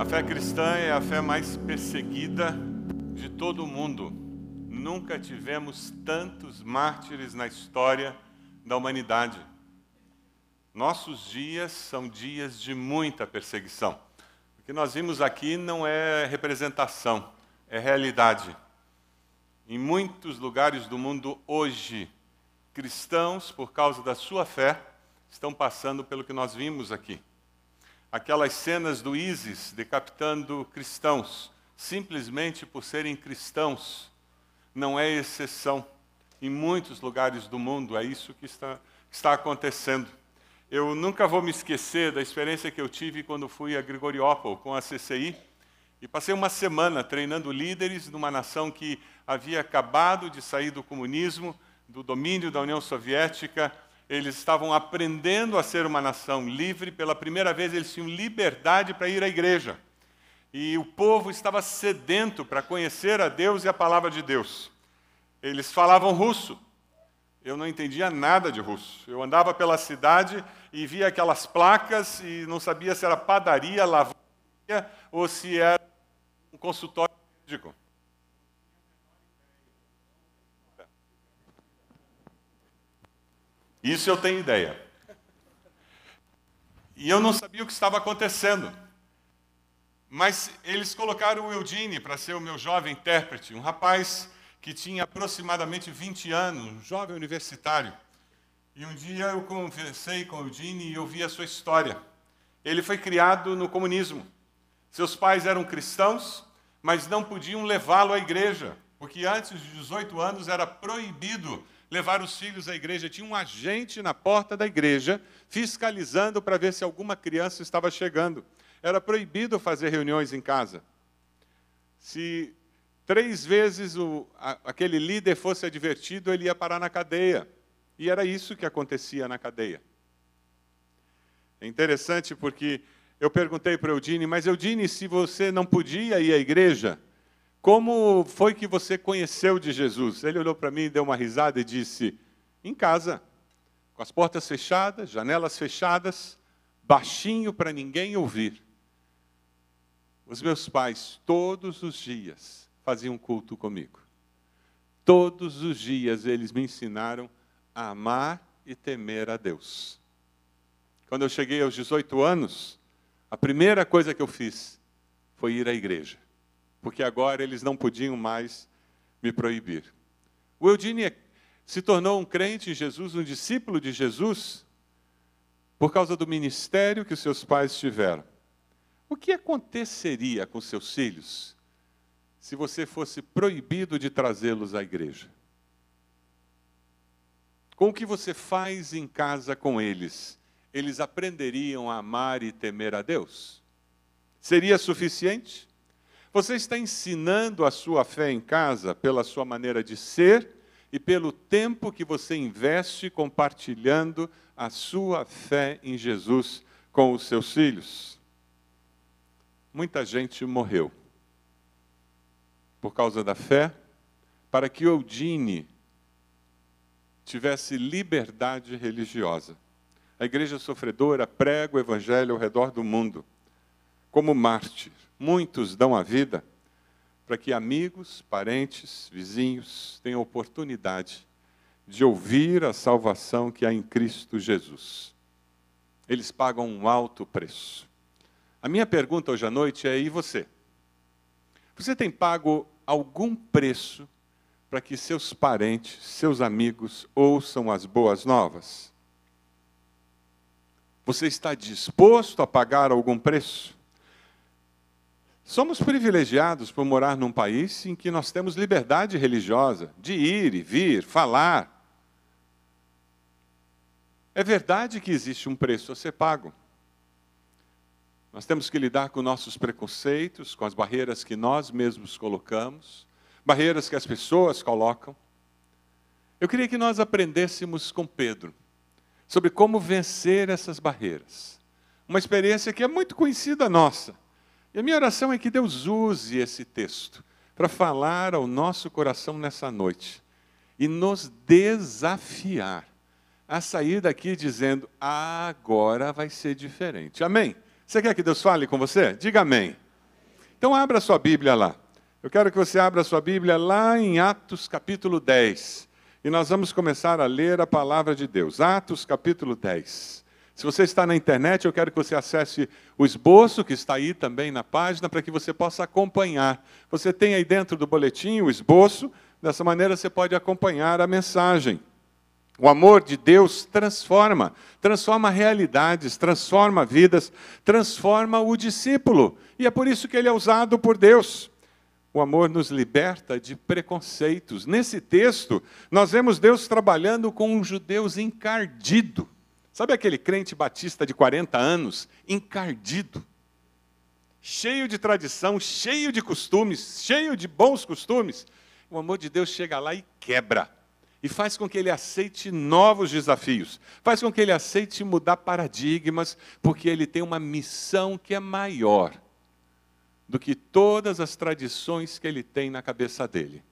A fé cristã é a fé mais perseguida de todo o mundo. Nunca tivemos tantos mártires na história da humanidade. Nossos dias são dias de muita perseguição. O que nós vimos aqui não é representação, é realidade. Em muitos lugares do mundo hoje, cristãos, por causa da sua fé, estão passando pelo que nós vimos aqui. Aquelas cenas do ISIS decapitando cristãos, simplesmente por serem cristãos, não é exceção. Em muitos lugares do mundo é isso que está acontecendo. Eu nunca vou me esquecer da experiência que eu tive quando fui a Grigoriópol com a CCI e passei uma semana treinando líderes numa nação que havia acabado de sair do comunismo, do domínio da União Soviética. Eles estavam aprendendo a ser uma nação livre. Pela primeira vez, eles tinham liberdade para ir à igreja. E o povo estava sedento para conhecer a Deus e a palavra de Deus. Eles falavam russo. Eu não entendia nada de russo. Eu andava pela cidade e via aquelas placas e não sabia se era padaria, lavaria ou se era um consultório médico. Isso eu tenho ideia. E eu não sabia o que estava acontecendo. Mas eles colocaram o Eugene para ser o meu jovem intérprete, um rapaz que tinha aproximadamente 20 anos, um jovem universitário. E um dia eu conversei com o Eugene e ouvi a sua história. Ele foi criado no comunismo. Seus pais eram cristãos, mas não podiam levá-lo à igreja, porque antes de 18 anos era proibido levar os filhos à igreja. Tinha um agente na porta da igreja, fiscalizando para ver se alguma criança estava chegando. Era proibido fazer reuniões em casa. Se 3 vezes aquele líder fosse advertido, ele ia parar na cadeia. E era isso que acontecia na cadeia. É interessante porque eu perguntei para o Eugene, mas Eugene, se você não podia ir à igreja, como foi que você conheceu de Jesus? Ele olhou para mim, deu uma risada e disse, em casa, com as portas fechadas, janelas fechadas, baixinho para ninguém ouvir. Os meus pais, todos os dias, faziam culto comigo. Todos os dias eles me ensinaram a amar e temer a Deus. Quando eu cheguei aos 18 anos, a primeira coisa que eu fiz foi ir à igreja. Porque agora eles não podiam mais me proibir. O Eugene se tornou um crente em Jesus, um discípulo de Jesus, por causa do ministério que os seus pais tiveram. O que aconteceria com seus filhos se você fosse proibido de trazê-los à igreja? Com o que você faz em casa com eles, eles aprenderiam a amar e temer a Deus? Seria suficiente? Você está ensinando a sua fé em casa pela sua maneira de ser e pelo tempo que você investe compartilhando a sua fé em Jesus com os seus filhos? Muita gente morreu por causa da fé, para que Eugene tivesse liberdade religiosa. A igreja sofredora prega o evangelho ao redor do mundo, como mártir. Muitos dão a vida para que amigos, parentes, vizinhos tenham oportunidade de ouvir a salvação que há em Cristo Jesus. Eles pagam um alto preço. A minha pergunta hoje à noite é, e você? Você tem pago algum preço para que seus parentes, seus amigos ouçam as boas novas? Você está disposto a pagar algum preço? Somos privilegiados por morar num país em que nós temos liberdade religiosa, de ir e vir, falar. É verdade que existe um preço a ser pago. Nós temos que lidar com nossos preconceitos, com as barreiras que nós mesmos colocamos, barreiras que as pessoas colocam. Eu queria que nós aprendêssemos com Pedro sobre como vencer essas barreiras. Uma experiência que é muito conhecida nossa. E a minha oração é que Deus use esse texto para falar ao nosso coração nessa noite e nos desafiar a sair daqui dizendo, agora vai ser diferente. Amém? Você quer que Deus fale com você? Diga amém. Então abra sua Bíblia lá. Eu quero que você abra sua Bíblia lá em Atos capítulo 10. E nós vamos começar a ler a palavra de Deus. Atos capítulo 10. Se você está na internet, eu quero que você acesse o esboço, que está aí também na página, para que você possa acompanhar. Você tem aí dentro do boletim o esboço, dessa maneira você pode acompanhar a mensagem. O amor de Deus transforma realidades, transforma vidas, transforma o discípulo. E é por isso que ele é usado por Deus. O amor nos liberta de preconceitos. Nesse texto, nós vemos Deus trabalhando com um judeu encardido. Sabe aquele crente batista de 40 anos? Encardido. Cheio de tradição, cheio de costumes, cheio de bons costumes. O amor de Deus chega lá e quebra. E faz com que ele aceite novos desafios. Faz com que ele aceite mudar paradigmas, porque ele tem uma missão que é maior do que todas as tradições que ele tem na cabeça dele.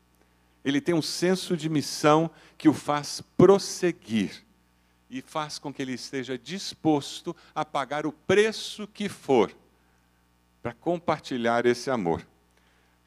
Ele tem um senso de missão que o faz prosseguir e faz com que ele esteja disposto a pagar o preço que for para compartilhar esse amor.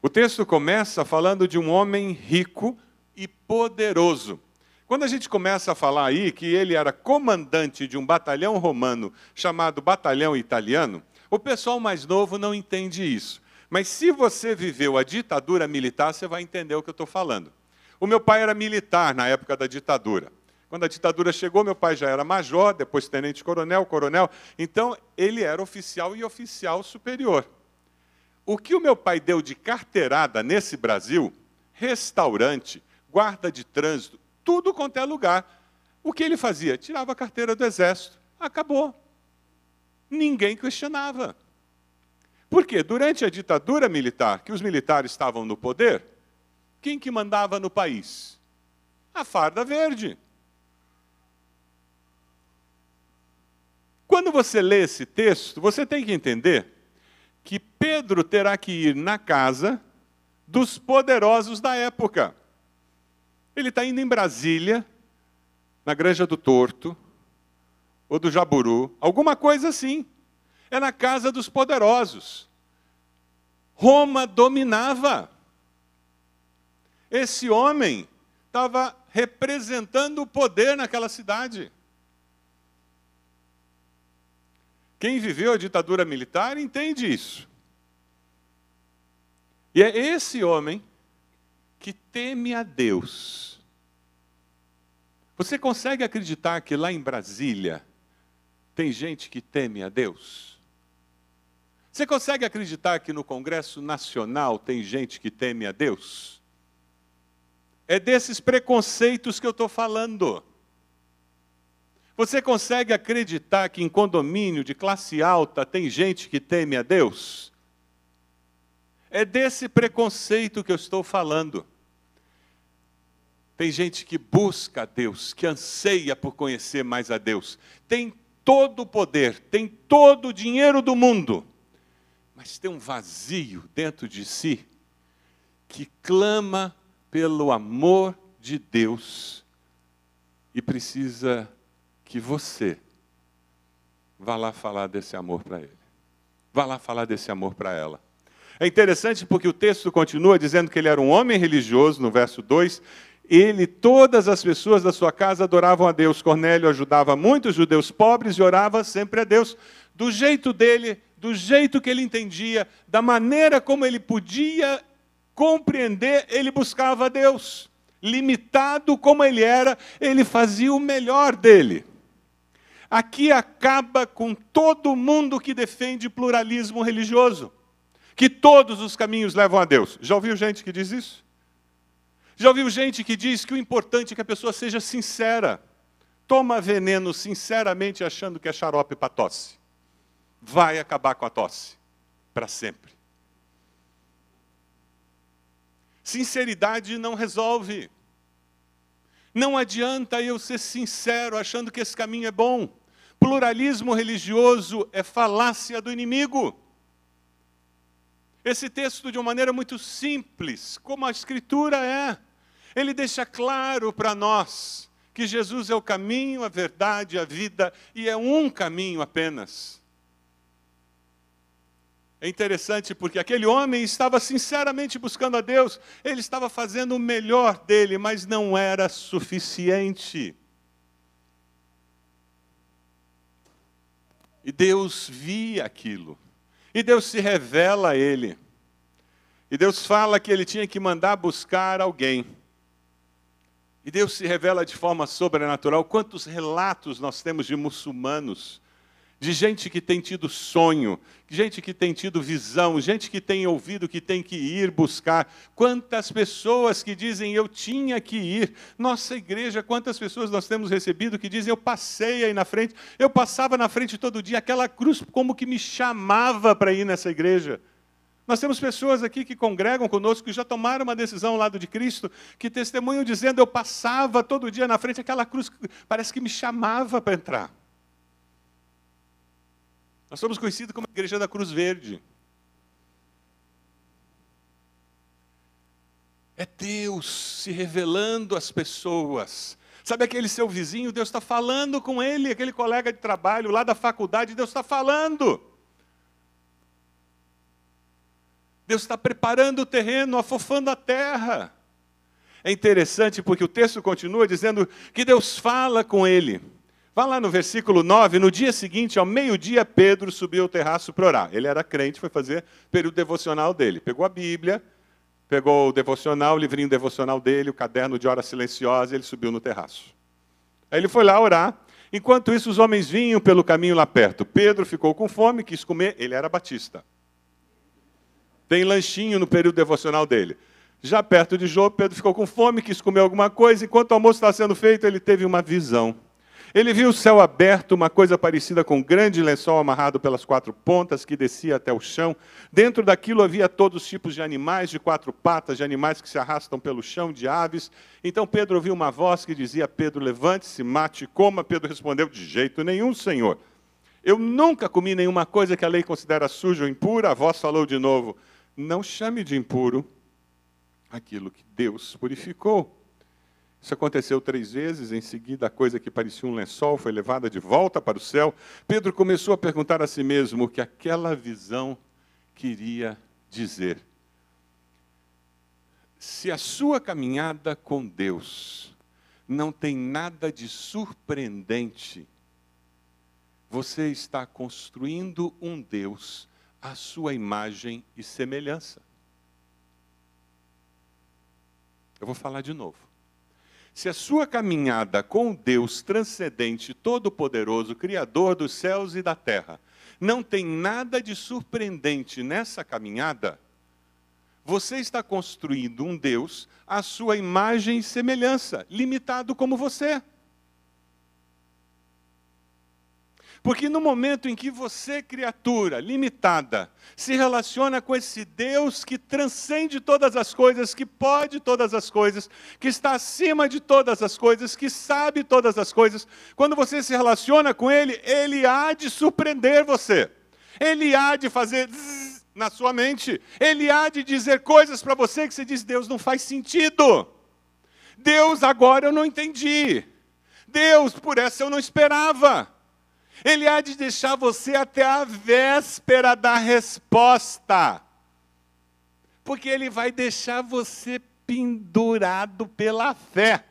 O texto começa falando de um homem rico e poderoso. Quando a gente começa a falar aí que ele era comandante de um batalhão romano chamado Batalhão Italiano, o pessoal mais novo não entende isso. Mas se você viveu a ditadura militar, você vai entender o que eu estou falando. O meu pai era militar na época da ditadura. Quando a ditadura chegou, meu pai já era major, depois tenente-coronel, coronel. Então, ele era oficial e oficial superior. O que o meu pai deu de carteirada nesse Brasil, restaurante, guarda de trânsito, tudo quanto é lugar. O que ele fazia? Tirava a carteira do exército. Acabou. Ninguém questionava. Por quê? Durante a ditadura militar, que os militares estavam no poder, quem que mandava no país? A farda verde. Quando você lê esse texto, você tem que entender que Pedro terá que ir na casa dos poderosos da época. Ele está indo em Brasília, na Granja do Torto, ou do Jaburu, alguma coisa assim. É na casa dos poderosos. Roma dominava. Esse homem estava representando o poder naquela cidade. Quem viveu a ditadura militar entende isso. E é esse homem que teme a Deus. Você consegue acreditar que lá em Brasília tem gente que teme a Deus? Você consegue acreditar que no Congresso Nacional tem gente que teme a Deus? É desses preconceitos que eu estou falando. Você consegue acreditar que em condomínio de classe alta tem gente que teme a Deus? É desse preconceito que eu estou falando. Tem gente que busca a Deus, que anseia por conhecer mais a Deus. Tem todo o poder, tem todo o dinheiro do mundo, mas tem um vazio dentro de si que clama pelo amor de Deus e precisa que você vá lá falar desse amor para ele. Vá lá falar desse amor para ela. É interessante porque o texto continua dizendo que ele era um homem religioso, no verso 2. Todas as pessoas da sua casa adoravam a Deus. Cornélio ajudava muitos judeus pobres e orava sempre a Deus. Do jeito dele, do jeito que ele entendia, da maneira como ele podia compreender, ele buscava a Deus. Limitado como ele era, ele fazia o melhor dele. Aqui acaba com todo mundo que defende pluralismo religioso, que todos os caminhos levam a Deus. Já ouviu gente que diz isso? Já ouviu gente que diz que o importante é que a pessoa seja sincera? Toma veneno sinceramente achando que é xarope para tosse. Vai acabar com a tosse, para sempre. Sinceridade não resolve. Não adianta eu ser sincero achando que esse caminho é bom. Pluralismo religioso é falácia do inimigo. Esse texto, de uma maneira muito simples, como a Escritura é, ele deixa claro para nós que Jesus é o caminho, a verdade, a vida, e é um caminho apenas. É interessante porque aquele homem estava sinceramente buscando a Deus, ele estava fazendo o melhor dele, mas não era suficiente. E Deus via aquilo. E Deus se revela a ele. E Deus fala que ele tinha que mandar buscar alguém. E Deus se revela de forma sobrenatural. Quantos relatos nós temos de muçulmanos, de gente que tem tido sonho, gente que tem tido visão, gente que tem ouvido que tem que ir buscar. Quantas pessoas que dizem, eu tinha que ir. Nossa igreja, quantas pessoas nós temos recebido que dizem, eu passei aí na frente, eu passava na frente todo dia, aquela cruz como que me chamava para ir nessa igreja. Nós temos pessoas aqui que congregam conosco, que já tomaram uma decisão ao lado de Cristo, que testemunham dizendo, eu passava todo dia na frente, aquela cruz parece que me chamava para entrar. Nós somos conhecidos como a Igreja da Cruz Verde. É Deus se revelando às pessoas. Sabe aquele seu vizinho, Deus está falando com ele, aquele colega de trabalho lá da faculdade, Deus está falando. Deus está preparando o terreno, afofando a terra. É interessante porque o texto continua dizendo que Deus fala com ele. Vá lá no versículo 9, no dia seguinte, ao meio-dia, Pedro subiu ao terraço para orar. Ele era crente, foi fazer o período devocional dele. Pegou a Bíblia, pegou o devocional, o livrinho devocional dele, o caderno de hora silenciosa, e ele subiu no terraço. Aí ele foi lá orar. Enquanto isso, os homens vinham pelo caminho lá perto. Pedro ficou com fome, quis comer, ele era batista. Tem lanchinho no período devocional dele. Já perto de Jope, Pedro ficou com fome, quis comer alguma coisa. Enquanto o almoço estava sendo feito, ele teve uma visão. Ele viu o céu aberto, uma coisa parecida com um grande lençol amarrado pelas 4 pontas, que descia até o chão. Dentro daquilo havia todos os tipos de animais de 4 patas, de animais que se arrastam pelo chão, de aves. Então Pedro ouviu uma voz que dizia, Pedro, levante-se, mate e coma. Pedro respondeu, de jeito nenhum, Senhor. Eu nunca comi nenhuma coisa que a lei considera suja ou impura. A voz falou de novo, não chame de impuro aquilo que Deus purificou. Isso aconteceu 3 vezes, em seguida a coisa que parecia um lençol foi levada de volta para o céu. Pedro começou a perguntar a si mesmo o que aquela visão queria dizer. Se a sua caminhada com Deus não tem nada de surpreendente, você está construindo um Deus à sua imagem e semelhança. Eu vou falar de novo. Se a sua caminhada com o Deus transcendente, todo-poderoso, Criador dos céus e da terra, não tem nada de surpreendente nessa caminhada, você está construindo um Deus à sua imagem e semelhança, limitado como você. Porque no momento em que você, criatura limitada, se relaciona com esse Deus que transcende todas as coisas, que pode todas as coisas, que está acima de todas as coisas, que sabe todas as coisas, quando você se relaciona com Ele, Ele há de surpreender você. Ele há de fazer zzz na sua mente. Ele há de dizer coisas para você que você diz, Deus, não faz sentido. Deus, agora eu não entendi. Deus, por essa eu não esperava. Ele há de deixar você até a véspera da resposta. Porque Ele vai deixar você pendurado pela fé.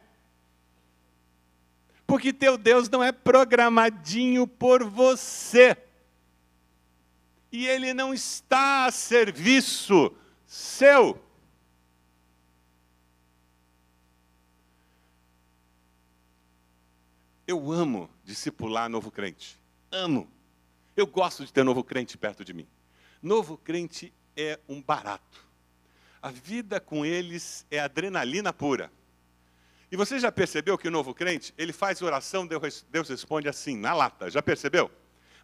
Porque teu Deus não é programadinho por você. E Ele não está a serviço seu. Eu amo discipular novo crente. Amo. Eu gosto de ter novo crente perto de mim. Novo crente é um barato. A vida com eles é adrenalina pura. E você já percebeu que o novo crente, ele faz oração, Deus responde assim, na lata. Já percebeu?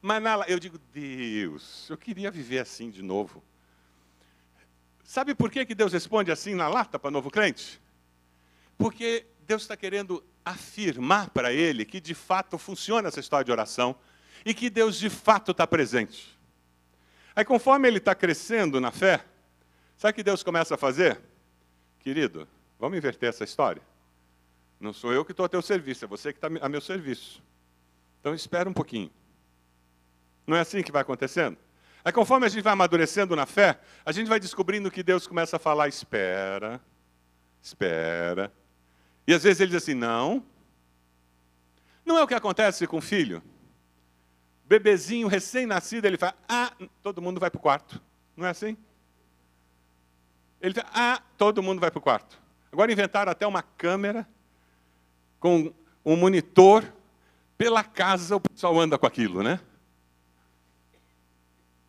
Mas eu digo, Deus, eu queria viver assim de novo. Sabe por que Deus responde assim na lata para novo crente? Porque Deus está querendo afirmar para ele que de fato funciona essa história de oração e que Deus de fato está presente. Aí conforme ele está crescendo na fé, sabe o que Deus começa a fazer? Querido, vamos inverter essa história. Não sou eu que estou a teu serviço, é você que está a meu serviço. Então espera um pouquinho. Não é assim que vai acontecendo? Aí conforme a gente vai amadurecendo na fé, a gente vai descobrindo que Deus começa a falar, espera, espera. E às vezes ele diz assim, não. Não é o que acontece com o filho? Bebezinho, recém-nascido, ele fala, todo mundo vai para o quarto. Não é assim? Ele fala, todo mundo vai para o quarto. Agora inventaram até uma câmera com um monitor. Pela casa o pessoal anda com aquilo, né?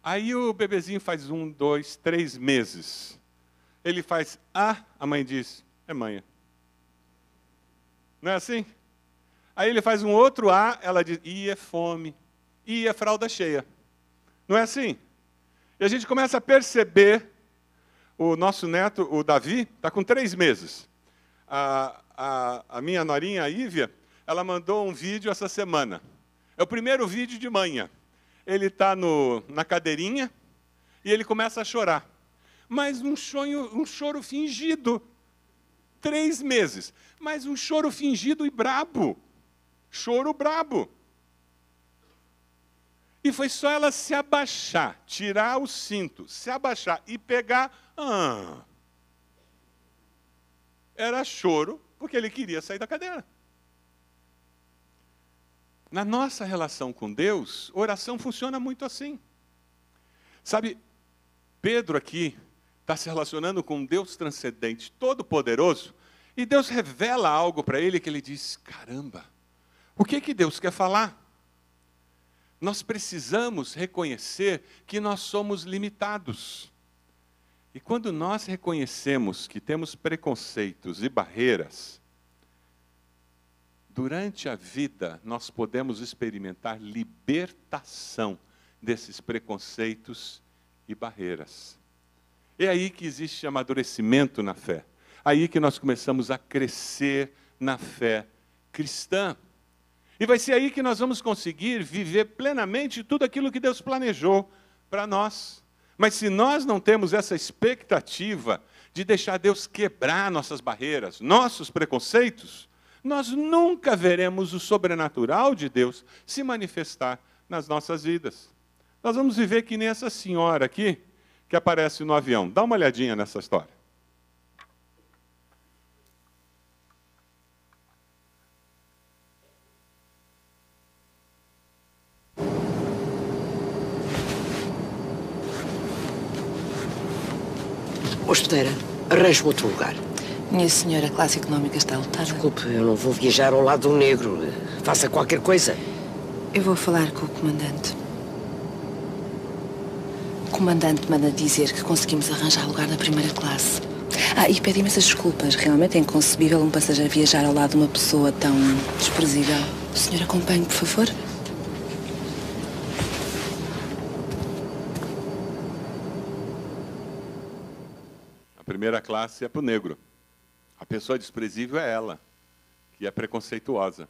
Aí o bebezinho faz 1, 2, 3 meses. Ele faz, a mãe diz, é manha. Não é assim? Aí ele faz um outro ela diz, é fome. É fralda cheia. Não é assim? E a gente começa a perceber, o nosso neto, o Davi, está com 3 meses. A minha norinha, a Ívia, ela mandou um vídeo essa semana. É o primeiro vídeo de manhã. Ele está na cadeirinha e ele começa a chorar. Mas um choro fingido. 3 meses. Mas um choro fingido e brabo. Choro brabo. E foi só ela se abaixar, tirar o cinto, se abaixar e pegar. Era choro, porque ele queria sair da cadeira. Na nossa relação com Deus, oração funciona muito assim. Sabe, Pedro aqui está se relacionando com um Deus transcendente, todo-poderoso, e Deus revela algo para ele que ele diz, caramba, o que Deus quer falar? Nós precisamos reconhecer que nós somos limitados. E quando nós reconhecemos que temos preconceitos e barreiras, durante a vida nós podemos experimentar libertação desses preconceitos e barreiras. É aí que existe amadurecimento na fé. Aí que nós começamos a crescer na fé cristã. E vai ser aí que nós vamos conseguir viver plenamente tudo aquilo que Deus planejou para nós. Mas se nós não temos essa expectativa de deixar Deus quebrar nossas barreiras, nossos preconceitos, nós nunca veremos o sobrenatural de Deus se manifestar nas nossas vidas. Nós vamos viver que nem essa senhora aqui, que aparece no avião. Dá uma olhadinha nessa história. Hospedeira, arranje-me outro lugar. Minha senhora, a classe económica está lotada. Desculpe, eu não vou viajar ao lado de um negro. Faça qualquer coisa. Eu vou falar com o comandante. O comandante manda dizer que conseguimos arranjar lugar na primeira classe. E pede imensas desculpas. Realmente é inconcebível um passageiro viajar ao lado de uma pessoa tão desprezível. O senhor acompanhe, por favor? A primeira classe é para o negro. A pessoa desprezível é ela, que é preconceituosa.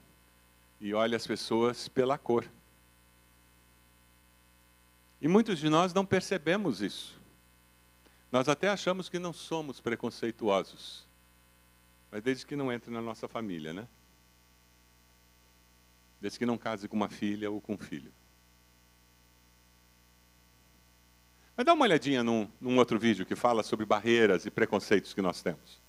E olha as pessoas pela cor. E muitos de nós não percebemos isso. Nós até achamos que não somos preconceituosos. Mas desde que não entre na nossa família, né? Desde que não case com uma filha ou com um filho. Mas dá uma olhadinha num outro vídeo que fala sobre barreiras e preconceitos que nós temos.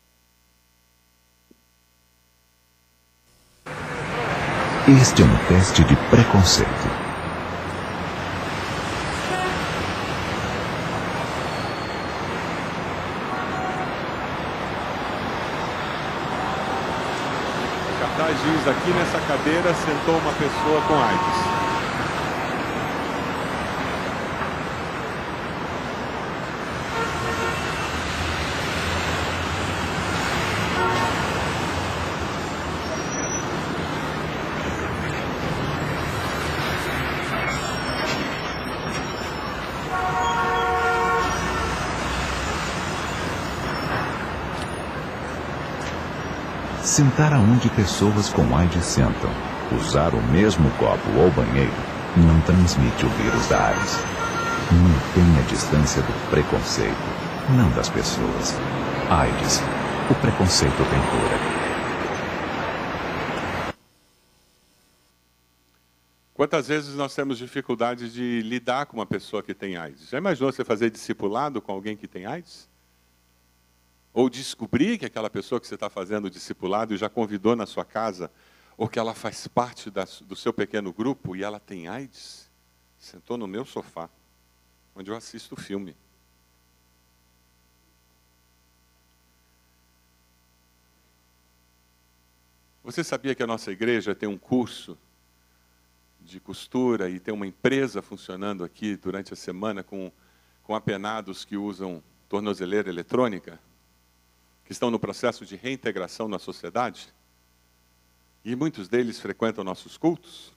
Este é um teste de preconceito. O cartaz diz, aqui nessa cadeira sentou uma pessoa com AIDS. Sentar aonde pessoas com AIDS sentam, usar o mesmo copo ou banheiro, não transmite o vírus da AIDS. Mantenha a distância do preconceito, não das pessoas. AIDS, o preconceito tem cura. Quantas vezes nós temos dificuldade de lidar com uma pessoa que tem AIDS? Já imaginou você fazer discipulado com alguém que tem AIDS? Ou descobrir que aquela pessoa que você está fazendo discipulado e já convidou na sua casa, ou que ela faz parte do seu pequeno grupo e ela tem AIDS? Sentou no meu sofá, onde eu assisto filme. Você sabia que a nossa igreja tem um curso de costura e tem uma empresa funcionando aqui durante a semana com apenados que usam tornozeleira eletrônica, que estão no processo de reintegração na sociedade? E muitos deles frequentam nossos cultos?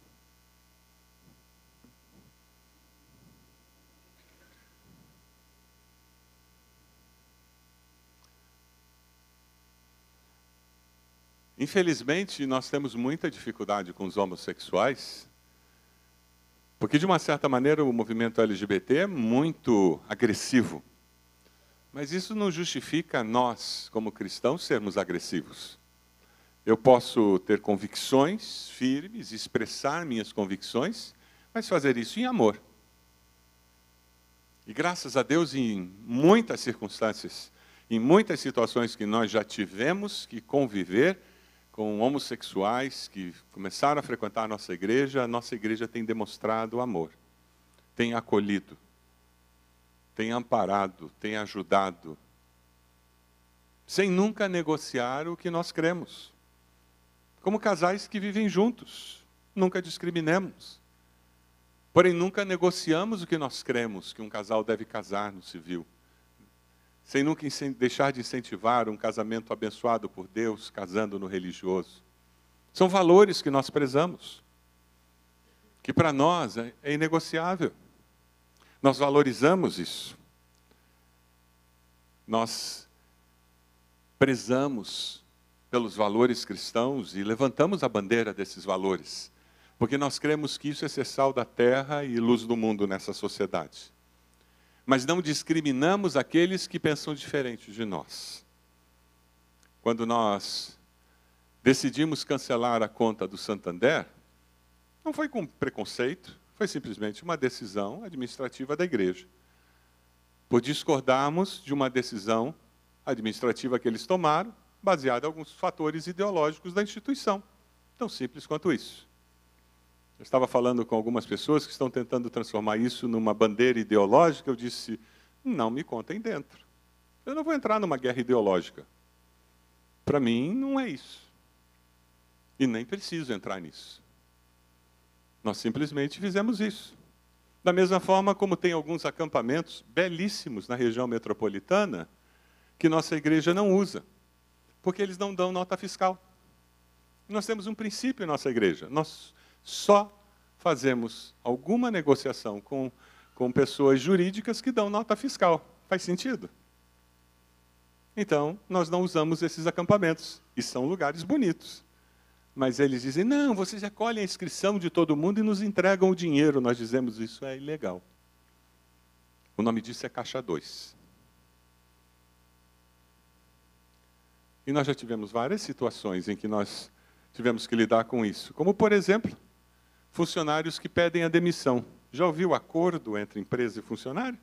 Infelizmente, nós temos muita dificuldade com os homossexuais, porque, de uma certa maneira, o movimento LGBT é muito agressivo. Mas isso não justifica nós, como cristãos, sermos agressivos. Eu posso ter convicções firmes, expressar minhas convicções, mas fazer isso em amor. E graças a Deus, em muitas circunstâncias, em muitas situações que nós já tivemos que conviver com homossexuais que começaram a frequentar a nossa igreja tem demonstrado amor, tem acolhido, tem amparado, tem ajudado, sem nunca negociar o que nós cremos. Como casais que vivem juntos, nunca discriminamos. Porém, nunca negociamos o que nós cremos, que um casal deve casar no civil. Sem nunca deixar de incentivar um casamento abençoado por Deus, casando no religioso. São valores que nós prezamos, que para nós é inegociável. Nós valorizamos isso. Nós prezamos pelos valores cristãos e levantamos a bandeira desses valores, porque nós cremos que isso é ser sal da terra e luz do mundo nessa sociedade. Mas não discriminamos aqueles que pensam diferente de nós. Quando nós decidimos cancelar a conta do Santander, não foi com preconceito, foi simplesmente uma decisão administrativa da igreja. Por discordarmos de uma decisão administrativa que eles tomaram, baseada em alguns fatores ideológicos da instituição. Tão simples quanto isso. Eu estava falando com algumas pessoas que estão tentando transformar isso numa bandeira ideológica. Eu disse, não me contem dentro. Eu não vou entrar numa guerra ideológica. Para mim, não é isso. E nem preciso entrar nisso. Nós simplesmente fizemos isso. Da mesma forma como tem alguns acampamentos belíssimos na região metropolitana que nossa igreja não usa, porque eles não dão nota fiscal. Nós temos um princípio em nossa igreja. Nós só fazemos alguma negociação com pessoas jurídicas que dão nota fiscal. Faz sentido? Então, nós não usamos esses acampamentos. E são lugares bonitos. Mas eles dizem, não, vocês recolhem a inscrição de todo mundo e nos entregam o dinheiro. Nós dizemos, isso é ilegal. O nome disso é Caixa 2. E nós já tivemos várias situações em que nós tivemos que lidar com isso. Como, por exemplo, funcionários que pedem a demissão. Já ouviu o acordo entre empresa e funcionário?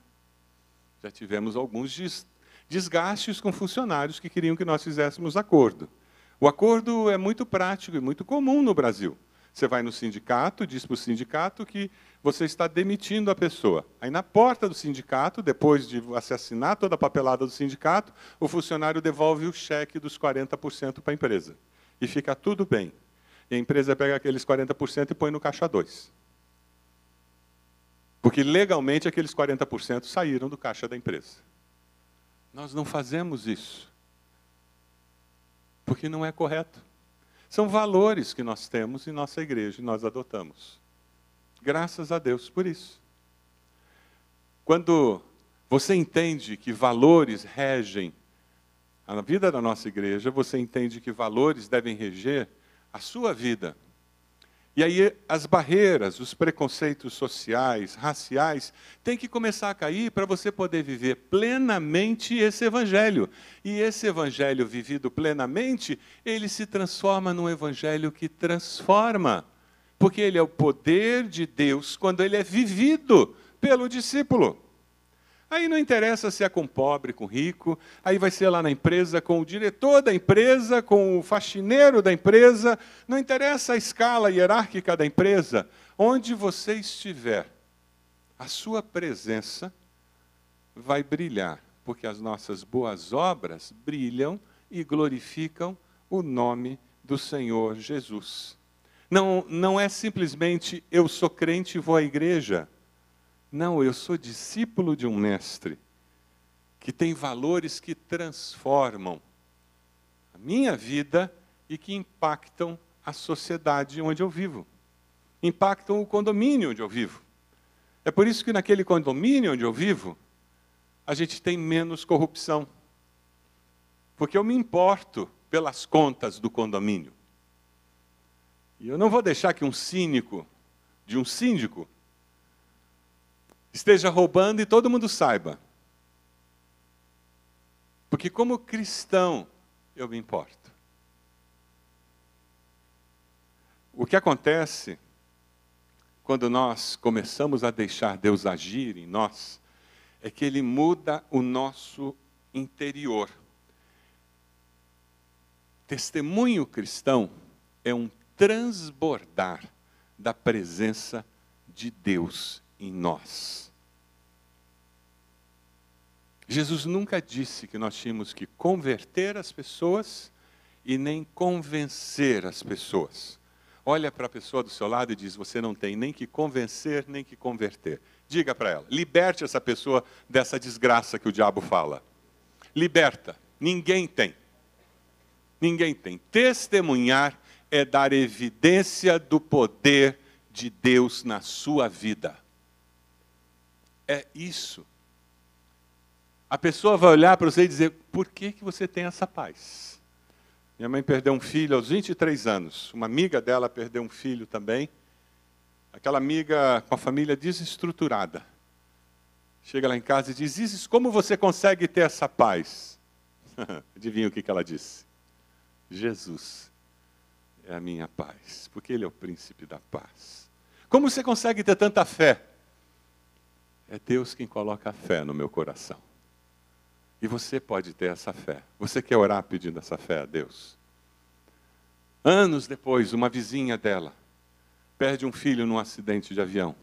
Já tivemos alguns desgastes com funcionários que queriam que nós fizéssemos acordo. O acordo é muito prático e muito comum no Brasil. Você vai no sindicato, diz para o sindicato que você está demitindo a pessoa. Aí na porta do sindicato, depois de você assinar toda a papelada do sindicato, o funcionário devolve o cheque dos 40% para a empresa. E fica tudo bem. E a empresa pega aqueles 40% e põe no Caixa 2. Porque legalmente aqueles 40% saíram do caixa da empresa. Nós não fazemos isso. Porque não é correto. São valores que nós temos em nossa igreja e nós adotamos. Graças a Deus por isso. Quando você entende que valores regem a vida da nossa igreja, você entende que valores devem reger a sua vida. E aí as barreiras, os preconceitos sociais, raciais, têm que começar a cair para você poder viver plenamente esse evangelho. E esse evangelho vivido plenamente, ele se transforma num evangelho que transforma, Porque ele é o poder de Deus quando ele é vivido pelo discípulo. Aí não interessa se é com pobre, com rico, aí vai ser lá na empresa com o diretor da empresa, com o faxineiro da empresa, não interessa a escala hierárquica da empresa. Onde você estiver, a sua presença vai brilhar, porque as nossas boas obras brilham e glorificam o nome do Senhor Jesus. Não é simplesmente eu sou crente e vou à igreja. Não, eu sou discípulo de um mestre que tem valores que transformam a minha vida e que impactam a sociedade onde eu vivo. Impactam o condomínio onde eu vivo. É por isso que naquele condomínio onde eu vivo, a gente tem menos corrupção. Porque eu me importo pelas contas do condomínio. E eu não vou deixar que um cínico, de um síndico, esteja roubando e todo mundo saiba. Porque como cristão, eu me importo. O que acontece quando nós começamos a deixar Deus agir em nós, é que Ele muda o nosso interior. Testemunho cristão é um transbordar da presença de Deus em nós. Jesus nunca disse que nós tínhamos que converter as pessoas e nem convencer as pessoas. Olha para a pessoa do seu lado e diz, você não tem nem que convencer, nem que converter. Diga para ela, liberte essa pessoa dessa desgraça que o diabo fala. Liberta. Ninguém tem. Ninguém tem. Testemunhar é dar evidência do poder de Deus na sua vida. É isso. A pessoa vai olhar para você e dizer, por que você tem essa paz? Minha mãe perdeu um filho aos 23 anos. Uma amiga dela perdeu um filho também. Aquela amiga com a família desestruturada. Chega lá em casa e diz, Isis, como você consegue ter essa paz? Adivinha o que ela disse? Jesus é a minha paz, porque Ele é o príncipe da paz. Como você consegue ter tanta fé? É Deus quem coloca a fé no meu coração. E você pode ter essa fé. Você quer orar pedindo essa fé a Deus? Anos depois, uma vizinha dela perde um filho num acidente de avião.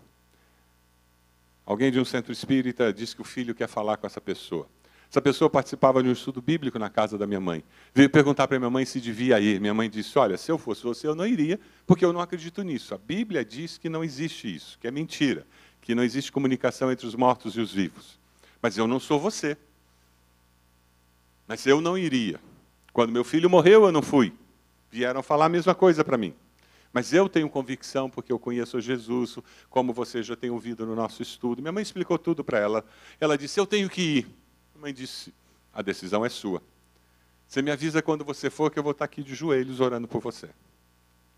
Alguém de um centro espírita diz que o filho quer falar com essa pessoa. Essa pessoa participava de um estudo bíblico na casa da minha mãe. Veio perguntar para minha mãe se devia ir. Minha mãe disse, olha, se eu fosse você, eu não iria, porque eu não acredito nisso. A Bíblia diz que não existe isso, que é mentira, que não existe comunicação entre os mortos e os vivos. Mas eu não sou você. Mas eu não iria. Quando meu filho morreu, eu não fui. Vieram falar a mesma coisa para mim. Mas eu tenho convicção, porque eu conheço Jesus, como você já tem ouvido no nosso estudo. Minha mãe explicou tudo para ela. Ela disse, eu tenho que ir. Minha mãe disse, a decisão é sua. Você me avisa quando você for, que eu vou estar aqui de joelhos orando por você.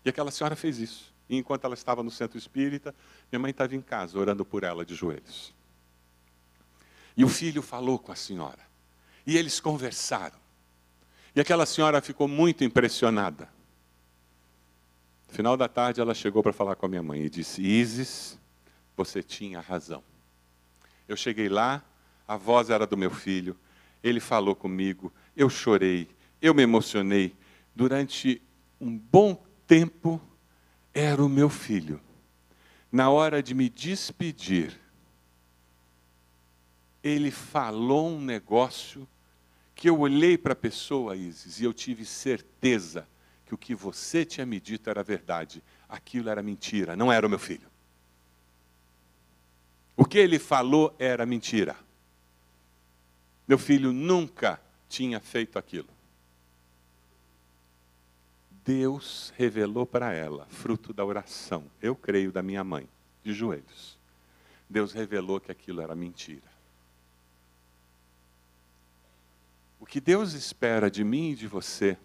E aquela senhora fez isso. E enquanto ela estava no centro espírita, minha mãe estava em casa, orando por ela de joelhos. E o filho falou com a senhora. E eles conversaram. E aquela senhora ficou muito impressionada. No final da tarde, ela chegou para falar com a minha mãe e disse, Isis, você tinha razão. Eu cheguei lá, a voz era do meu filho, ele falou comigo, eu chorei, eu me emocionei. Durante um bom tempo, era o meu filho. Na hora de me despedir, ele falou um negócio que eu olhei para a pessoa, Isis, e eu tive certeza que o que você tinha me dito era verdade. Aquilo era mentira, não era o meu filho. O que ele falou era mentira. Meu filho nunca tinha feito aquilo. Deus revelou para ela, fruto da oração, eu creio da minha mãe, de joelhos. Deus revelou que aquilo era mentira. O que Deus espera de mim e de você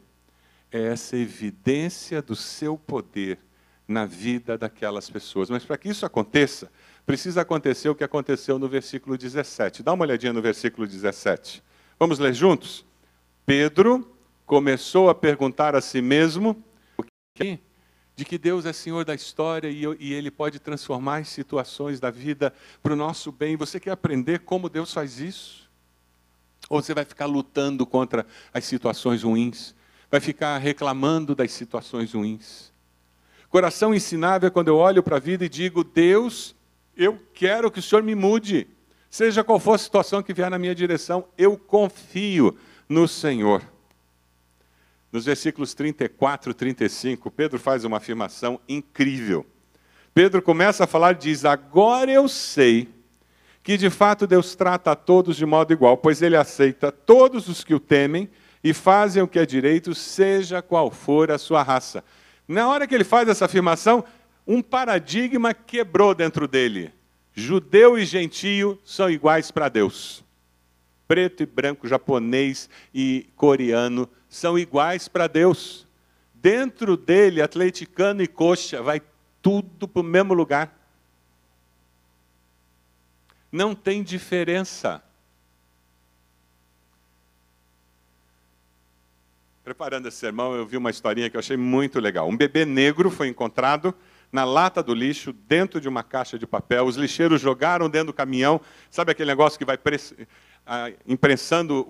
é essa evidência do seu poder na vida daquelas pessoas. Mas para que isso aconteça, precisa acontecer o que aconteceu no versículo 17. Dá uma olhadinha no versículo 17. Vamos ler juntos? Pedro começou a perguntar a si mesmo o que de que Deus é Senhor da história e Ele pode transformar as situações da vida para o nosso bem. Você quer aprender como Deus faz isso? Ou você vai ficar lutando contra as situações ruins? Vai ficar reclamando das situações ruins? Coração ensinável é quando eu olho para a vida e digo: Deus, eu quero que o Senhor me mude. Seja qual for a situação que vier na minha direção, eu confio no Senhor. Nos versículos 34 e 35, Pedro faz uma afirmação incrível. Pedro começa a falar e diz: agora eu sei que de fato Deus trata a todos de modo igual, pois Ele aceita todos os que o temem e fazem o que é direito, seja qual for a sua raça. Na hora que ele faz essa afirmação, um paradigma quebrou dentro dele. Judeu e gentio são iguais para Deus. Preto e branco, japonês e coreano são iguais para Deus. Dentro dele, atleticano e coxa, vai tudo para o mesmo lugar. Não tem diferença. Preparando esse sermão, eu vi uma historinha que eu achei muito legal. Um bebê negro foi encontrado na lata do lixo, dentro de uma caixa de papel. Os lixeiros jogaram dentro do caminhão. Sabe aquele negócio que vai imprensando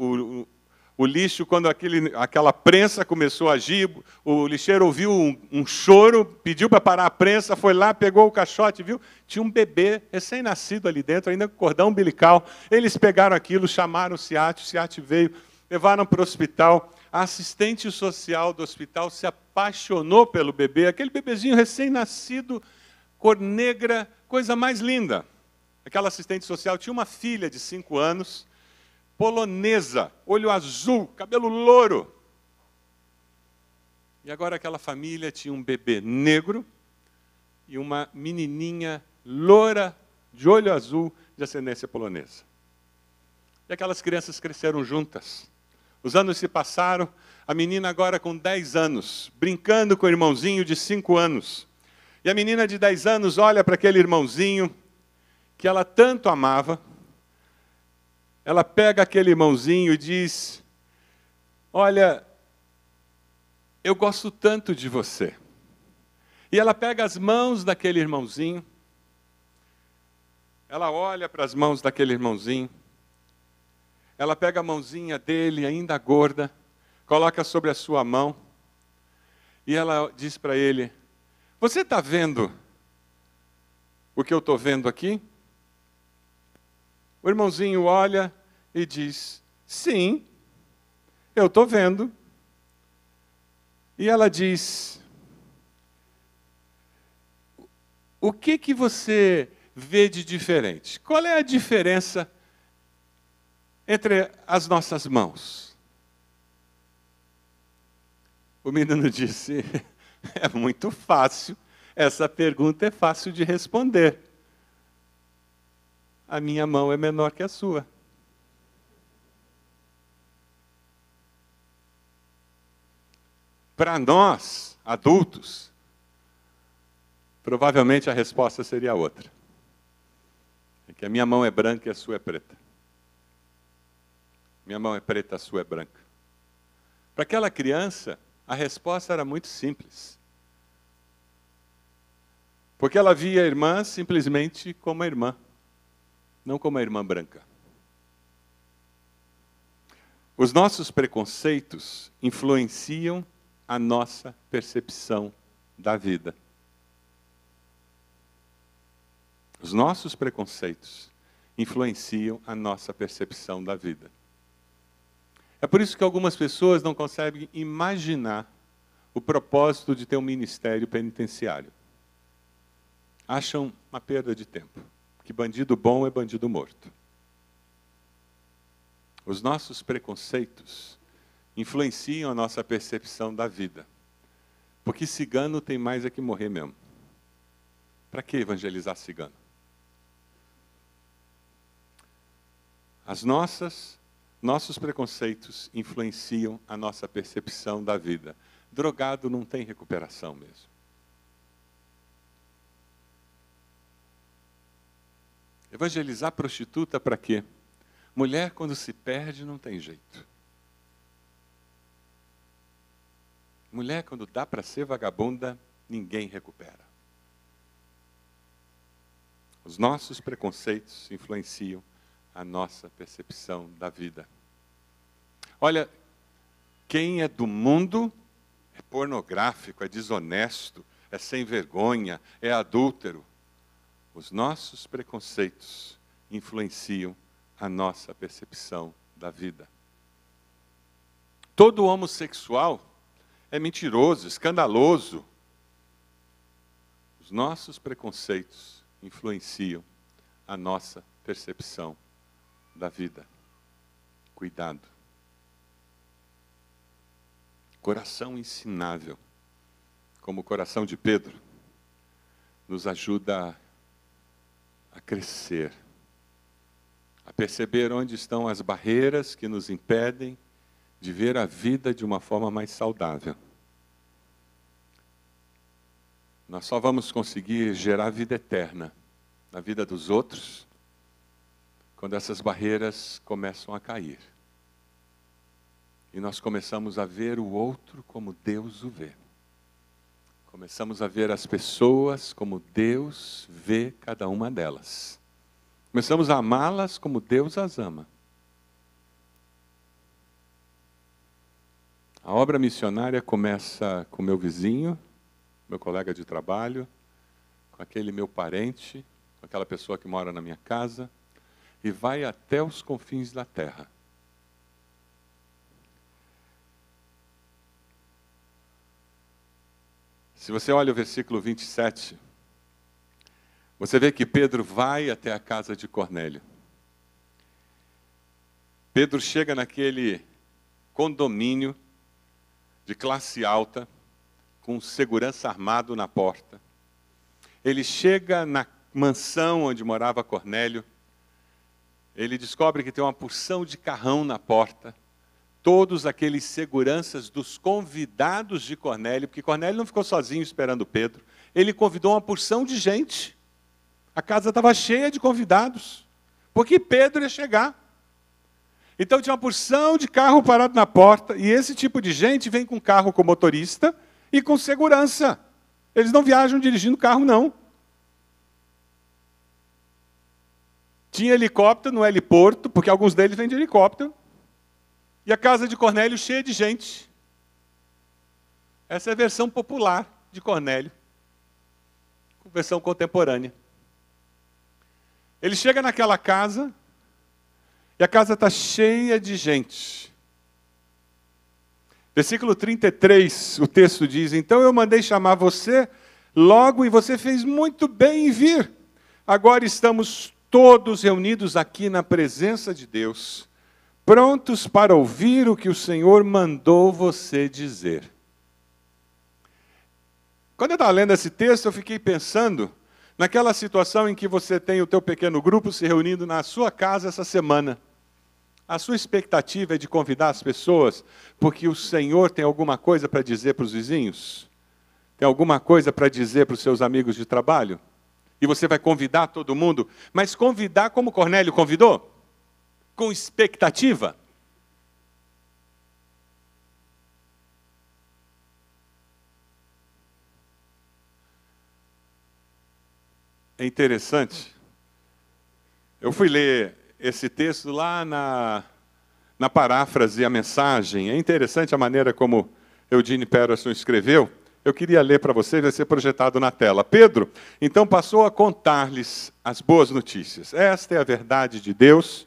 o lixo? Quando aquela prensa começou a agir, o lixeiro ouviu um choro, pediu para parar a prensa, foi lá, pegou o caixote, viu? Tinha um bebê recém-nascido ali dentro, ainda com cordão umbilical. Eles pegaram aquilo, chamaram o SEAT veio, levaram para o hospital. A assistente social do hospital se apaixonou pelo bebê, aquele bebezinho recém-nascido, cor negra, coisa mais linda. Aquela assistente social tinha uma filha de 5 anos, polonesa, olho azul, cabelo louro. E agora aquela família tinha um bebê negro e uma menininha loura, de olho azul, de ascendência polonesa. E aquelas crianças cresceram juntas. Os anos se passaram, a menina agora com 10 anos, brincando com o irmãozinho de 5 anos. E a menina de 10 anos olha para aquele irmãozinho que ela tanto amava. Ela pega aquele irmãozinho e diz: olha, eu gosto tanto de você. E ela pega as mãos daquele irmãozinho, ela olha para as mãos daquele irmãozinho, ela pega a mãozinha dele, ainda gorda, coloca sobre a sua mão, e ela diz para ele: você está vendo o que eu estou vendo aqui? O irmãozinho olha e diz: sim, eu estou vendo. E ela diz: o que você vê de diferente? Qual é a diferença entre as nossas mãos? O menino disse: é muito fácil, essa pergunta é fácil de responder. A minha mão é menor que a sua. Para nós, adultos, provavelmente a resposta seria outra. É que a minha mão é branca e a sua é preta. Minha mão é preta, a sua é branca. Para aquela criança, a resposta era muito simples. Porque ela via a irmã simplesmente como a irmã, não como a irmã branca. Os nossos preconceitos influenciam a nossa percepção da vida. Os nossos preconceitos influenciam a nossa percepção da vida. É por isso que algumas pessoas não conseguem imaginar o propósito de ter um ministério penitenciário. Acham uma perda de tempo, que bandido bom é bandido morto. Os nossos preconceitos influenciam a nossa percepção da vida. Porque cigano tem mais é que morrer mesmo. Para que evangelizar cigano? Nossos preconceitos influenciam a nossa percepção da vida. Drogado não tem recuperação mesmo. Evangelizar prostituta para quê? Mulher, quando se perde, não tem jeito. Mulher, quando dá para ser vagabunda, ninguém recupera. Os nossos preconceitos influenciam a nossa percepção da vida. Olha, quem é do mundo é pornográfico, é desonesto, é sem vergonha, é adúltero. Os nossos preconceitos influenciam a nossa percepção da vida. Todo homossexual é mentiroso, escandaloso. Os nossos preconceitos influenciam a nossa percepção da vida. Cuidado. Coração ensinável, como o coração de Pedro, nos ajuda a crescer, a perceber onde estão as barreiras que nos impedem de ver a vida de uma forma mais saudável. Nós só vamos conseguir gerar vida eterna na vida dos outros quando essas barreiras começam a cair. E nós começamos a ver o outro como Deus o vê. Começamos a ver as pessoas como Deus vê cada uma delas. Começamos a amá-las como Deus as ama. A obra missionária começa com meu vizinho, meu colega de trabalho, com aquele meu parente, com aquela pessoa que mora na minha casa, e vai até os confins da terra. Se você olha o versículo 27, você vê que Pedro vai até a casa de Cornélio. Pedro chega naquele condomínio de classe alta, com segurança armado na porta. Ele chega na mansão onde morava Cornélio. Ele descobre que tem uma porção de carrão na porta. Todos aqueles seguranças dos convidados de Cornélio, porque Cornélio não ficou sozinho esperando Pedro. Ele convidou uma porção de gente. A casa estava cheia de convidados, porque Pedro ia chegar. Então tinha uma porção de carro parado na porta, e esse tipo de gente vem com carro com motorista e com segurança. Eles não viajam dirigindo carro, não. Tinha helicóptero no heliporto, porque alguns deles vêm de helicóptero. E a casa de Cornélio cheia de gente. Essa é a versão popular de Cornélio. Versão contemporânea. Ele chega naquela casa, e a casa está cheia de gente. Versículo 33, o texto diz: então eu mandei chamar você logo, e você fez muito bem em vir. Agora estamos todos reunidos aqui na presença de Deus, prontos para ouvir o que o Senhor mandou você dizer. Quando eu estava lendo esse texto, eu fiquei pensando naquela situação em que você tem o teu pequeno grupo se reunindo na sua casa essa semana. A sua expectativa é de convidar as pessoas porque o Senhor tem alguma coisa para dizer para os vizinhos? Tem alguma coisa para dizer para os seus amigos de trabalho? E você vai convidar todo mundo, mas convidar como Cornélio convidou? Com expectativa? É interessante. Eu fui ler esse texto lá na paráfrase, a mensagem. É interessante a maneira como Eugene Peterson escreveu. Eu queria ler para vocês, vai ser projetado na tela. Pedro, então, passou a contar-lhes as boas notícias. Esta é a verdade de Deus.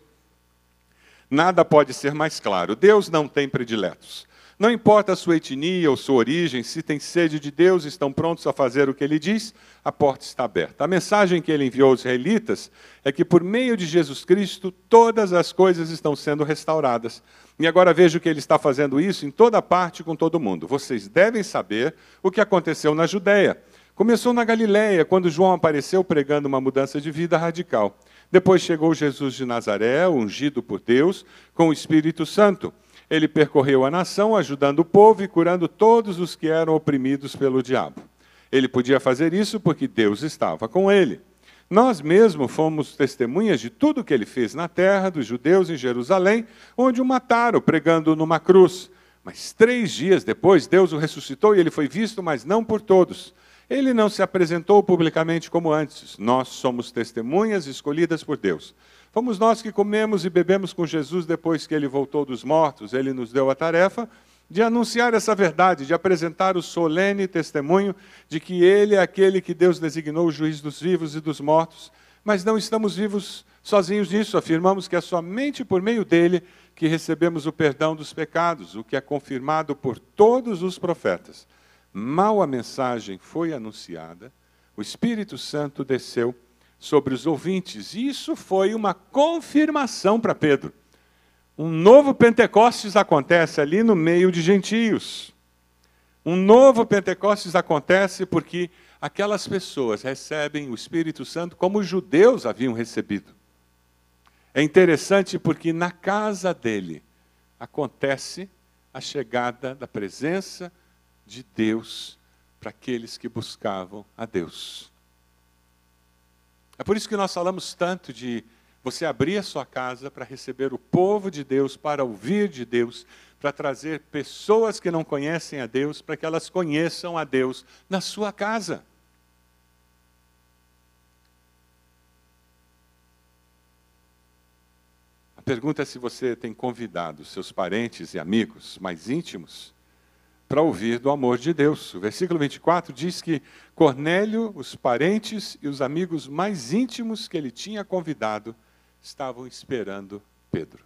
Nada pode ser mais claro. Deus não tem prediletos. Não importa a sua etnia ou sua origem, se tem sede de Deus, estão prontos a fazer o que Ele diz, a porta está aberta. A mensagem que Ele enviou aos israelitas é que por meio de Jesus Cristo, todas as coisas estão sendo restauradas. E agora vejo que Ele está fazendo isso em toda parte com todo mundo. Vocês devem saber o que aconteceu na Judéia. Começou na Galileia, quando João apareceu pregando uma mudança de vida radical. Depois chegou Jesus de Nazaré, ungido por Deus, com o Espírito Santo. Ele percorreu a nação, ajudando o povo e curando todos os que eram oprimidos pelo diabo. Ele podia fazer isso porque Deus estava com ele. Nós mesmos fomos testemunhas de tudo o que ele fez na terra dos judeus em Jerusalém, onde o mataram, pregando numa cruz. Mas 3 dias depois, Deus o ressuscitou e ele foi visto, mas não por todos. Ele não se apresentou publicamente como antes. Nós somos testemunhas escolhidas por Deus. Fomos nós que comemos e bebemos com Jesus depois que ele voltou dos mortos. Ele nos deu a tarefa de anunciar essa verdade, de apresentar o solene testemunho de que ele é aquele que Deus designou o juiz dos vivos e dos mortos. Mas não estamos vivos sozinhos nisso. Afirmamos que é somente por meio dele que recebemos o perdão dos pecados, o que é confirmado por todos os profetas. Mal a mensagem foi anunciada, o Espírito Santo desceu sobre os ouvintes. E isso foi uma confirmação para Pedro. Um novo Pentecostes acontece ali no meio de gentios. Um novo Pentecostes acontece porque aquelas pessoas recebem o Espírito Santo como os judeus haviam recebido. É interessante porque na casa dele acontece a chegada da presença de Deus para aqueles que buscavam a Deus. É por isso que nós falamos tanto de você abrir a sua casa para receber o povo de Deus, para ouvir de Deus, para trazer pessoas que não conhecem a Deus, para que elas conheçam a Deus na sua casa. A pergunta é se você tem convidado seus parentes e amigos mais íntimos para ouvir do amor de Deus. O versículo 24 diz que Cornélio, os parentes e os amigos mais íntimos que ele tinha convidado, estavam esperando Pedro.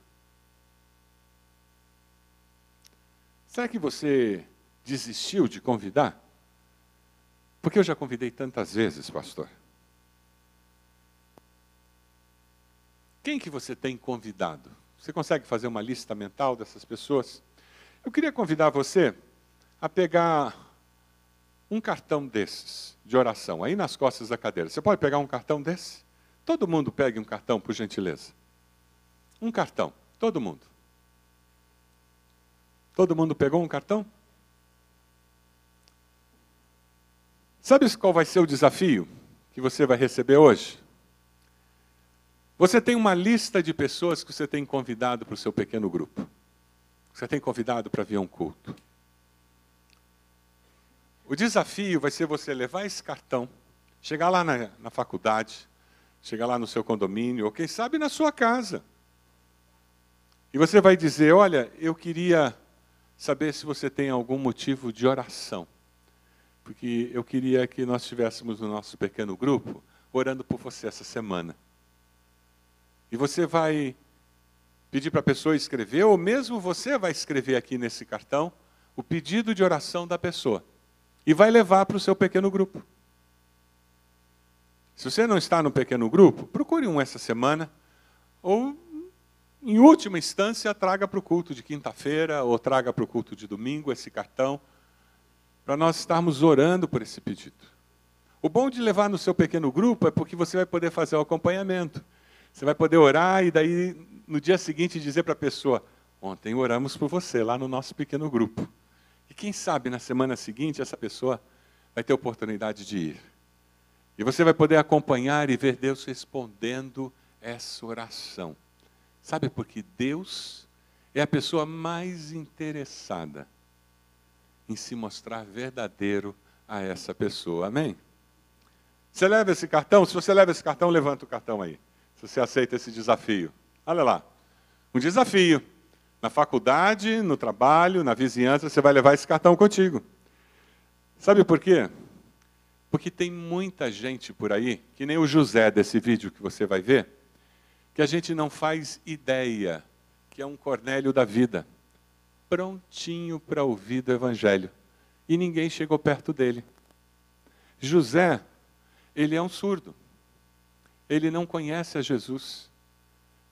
Será que você desistiu de convidar? Porque eu já convidei tantas vezes, pastor. Quem que você tem convidado? Você consegue fazer uma lista mental dessas pessoas? Eu queria convidar você a pegar um cartão desses, de oração, aí nas costas da cadeira. Você pode pegar um cartão desse? Todo mundo pegue um cartão, por gentileza. Um cartão, todo mundo. Todo mundo pegou um cartão? Sabe qual vai ser o desafio que você vai receber hoje? Você tem uma lista de pessoas que você tem convidado para o seu pequeno grupo. Você tem convidado para vir a um culto. O desafio vai ser você levar esse cartão, chegar lá na faculdade, chegar lá no seu condomínio, ou quem sabe na sua casa. E você vai dizer, olha, eu queria saber se você tem algum motivo de oração. Porque eu queria que nós estivéssemos no nosso pequeno grupo, orando por você essa semana. E você vai pedir para a pessoa escrever, ou mesmo você vai escrever aqui nesse cartão, o pedido de oração da pessoa. E vai levar para o seu pequeno grupo. Se você não está no pequeno grupo, procure um essa semana, ou, em última instância, traga para o culto de quinta-feira, ou traga para o culto de domingo esse cartão, para nós estarmos orando por esse pedido. O bom de levar no seu pequeno grupo é porque você vai poder fazer o acompanhamento. Você vai poder orar e daí, no dia seguinte, dizer para a pessoa, ontem oramos por você, lá no nosso pequeno grupo. E quem sabe, na semana seguinte, essa pessoa vai ter oportunidade de ir. E você vai poder acompanhar e ver Deus respondendo essa oração. Sabe por que Deus é a pessoa mais interessada em se mostrar verdadeiro a essa pessoa. Amém? Você leva esse cartão? Se você leva esse cartão, levanta o cartão aí. Se você aceita esse desafio. Olha lá. Um desafio. Na faculdade, no trabalho, na vizinhança, você vai levar esse cartão contigo. Sabe por quê? Porque tem muita gente por aí, que nem o José desse vídeo que você vai ver, que a gente não faz ideia que é um Cornélio da vida, prontinho para ouvir do Evangelho. E ninguém chegou perto dele. José, ele é um surdo. Ele não conhece a Jesus.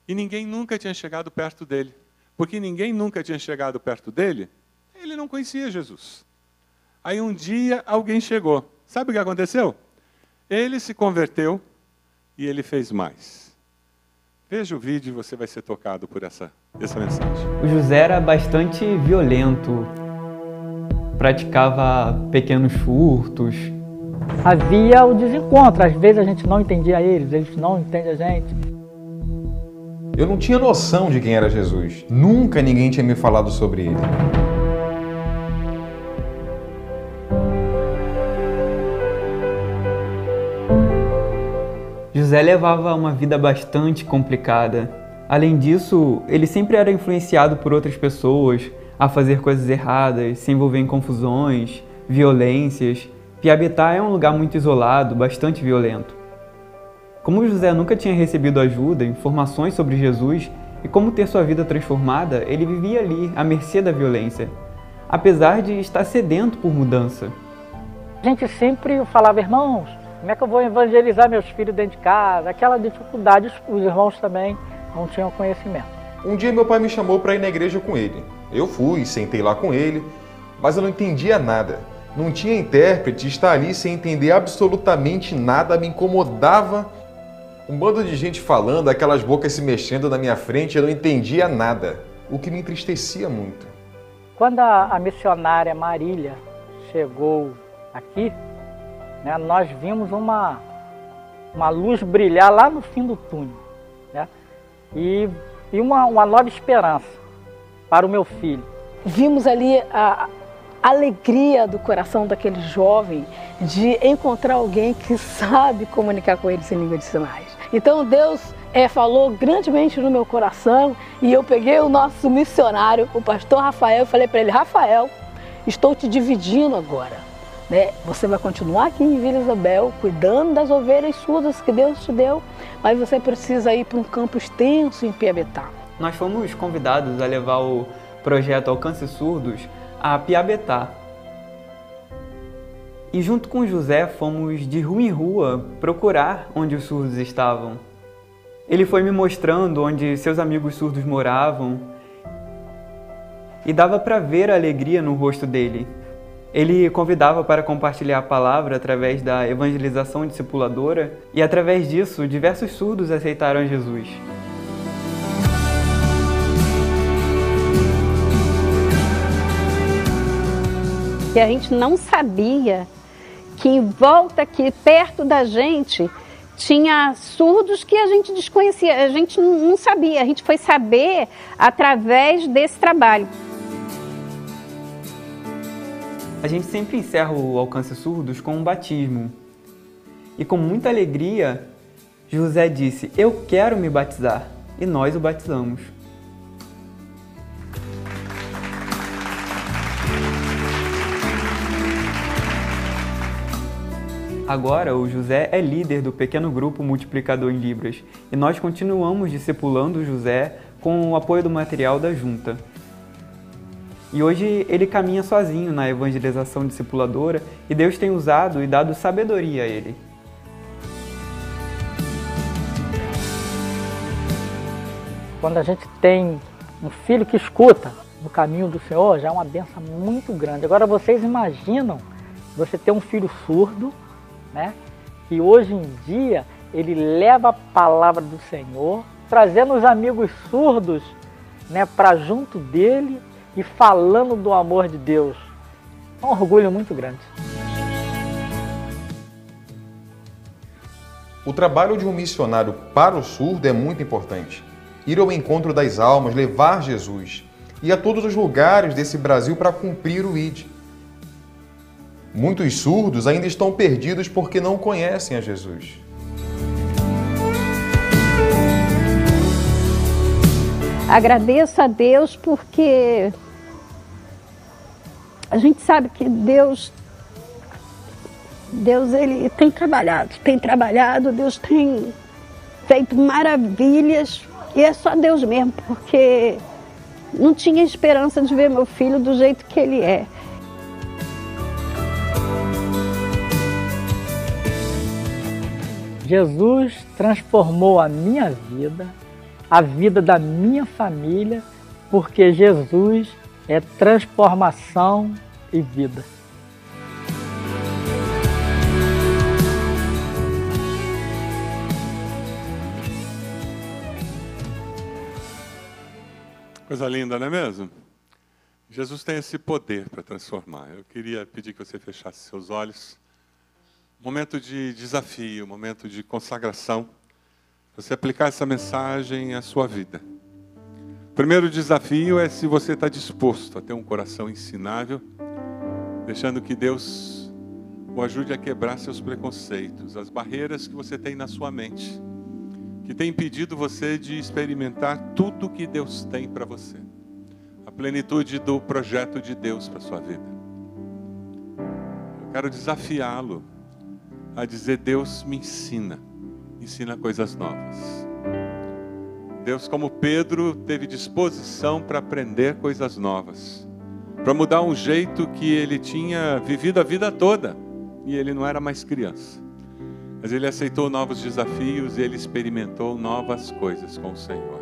E ninguém nunca tinha chegado perto dele. Porque ninguém nunca tinha chegado perto dele, ele não conhecia Jesus. Aí um dia alguém chegou. Sabe o que aconteceu? Ele se converteu e ele fez mais. Veja o vídeo e você vai ser tocado por essa mensagem. O José era bastante violento, praticava pequenos furtos. Havia o desencontro, às vezes a gente não entendia eles não entendem a gente. Eu não tinha noção de quem era Jesus. Nunca ninguém tinha me falado sobre ele. José levava uma vida bastante complicada. Além disso, ele sempre era influenciado por outras pessoas a fazer coisas erradas, se envolver em confusões, violências. Piabetá é um lugar muito isolado, bastante violento. Como José nunca tinha recebido ajuda, informações sobre Jesus e como ter sua vida transformada, ele vivia ali, à mercê da violência, apesar de estar sedento por mudança. A gente sempre falava, irmãos, como é que eu vou evangelizar meus filhos dentro de casa? Aquela dificuldade, os irmãos também não tinham conhecimento. Um dia meu pai me chamou para ir na igreja com ele. Eu fui, sentei lá com ele, mas eu não entendia nada. Não tinha intérprete, estar ali sem entender absolutamente nada me incomodava. Um bando de gente falando, aquelas bocas se mexendo na minha frente, eu não entendia nada, o que me entristecia muito. Quando a missionária Marília chegou aqui, né, nós vimos uma luz brilhar lá no fim do túnel, né, e uma nova esperança para o meu filho. Vimos ali a alegria do coração daquele jovem de encontrar alguém que sabe comunicar com eles em língua de sinais. Então Deus falou grandemente no meu coração e eu peguei o nosso missionário, o pastor Rafael, e falei para ele, Rafael, estou te dividindo agora, né? Você vai continuar aqui em Vila Isabel, cuidando das ovelhas surdas que Deus te deu, mas você precisa ir para um campo extenso em Piabetá. Nós fomos convidados a levar o projeto Alcance Surdos a Piabetá. E junto com José fomos de rua em rua procurar onde os surdos estavam. Ele foi me mostrando onde seus amigos surdos moravam e dava para ver a alegria no rosto dele. Ele convidava para compartilhar a palavra através da evangelização discipuladora e através disso diversos surdos aceitaram Jesus. E a gente não sabia que em volta aqui, perto da gente, tinha surdos que a gente desconhecia, a gente não sabia, a gente foi saber através desse trabalho. A gente sempre encerra o Alcance Surdos com um batismo. E com muita alegria, José disse, eu quero me batizar, e nós o batizamos. Agora, o José é líder do pequeno grupo Multiplicador em Libras e nós continuamos discipulando o José com o apoio do material da Junta. E hoje ele caminha sozinho na evangelização discipuladora e Deus tem usado e dado sabedoria a ele. Quando a gente tem um filho que escuta no caminho do Senhor, já é uma bênção muito grande. Agora vocês imaginam você ter um filho surdo, né? E hoje em dia ele leva a palavra do Senhor, trazendo os amigos surdos, né, para junto dele e falando do amor de Deus. É um orgulho muito grande. O trabalho de um missionário para o surdo é muito importante. Ir ao encontro das almas, levar Jesus, ir a todos os lugares desse Brasil para cumprir o ID. Muitos surdos ainda estão perdidos porque não conhecem a Jesus. Agradeço a Deus porque a gente sabe que Deus ele tem trabalhado, Deus tem feito maravilhas e é só Deus mesmo, porque não tinha esperança de ver meu filho do jeito que ele é. Jesus transformou a minha vida, a vida da minha família, porque Jesus é transformação e vida. Coisa linda, não é mesmo? Jesus tem esse poder para transformar. Eu queria pedir que você fechasse seus olhos. Momento de desafio, momento de consagração. Você aplicar essa mensagem à sua vida. O primeiro desafio é se você está disposto a ter um coração ensinável, deixando que Deus o ajude a quebrar seus preconceitos, as barreiras que você tem na sua mente, que tem impedido você de experimentar tudo que Deus tem para você, a plenitude do projeto de Deus para a sua vida. Eu quero desafiá-lo a dizer: Deus, me ensina coisas novas. Deus, como Pedro, teve disposição para aprender coisas novas, para mudar um jeito que ele tinha vivido a vida toda, e ele não era mais criança. Mas ele aceitou novos desafios e ele experimentou novas coisas com o Senhor.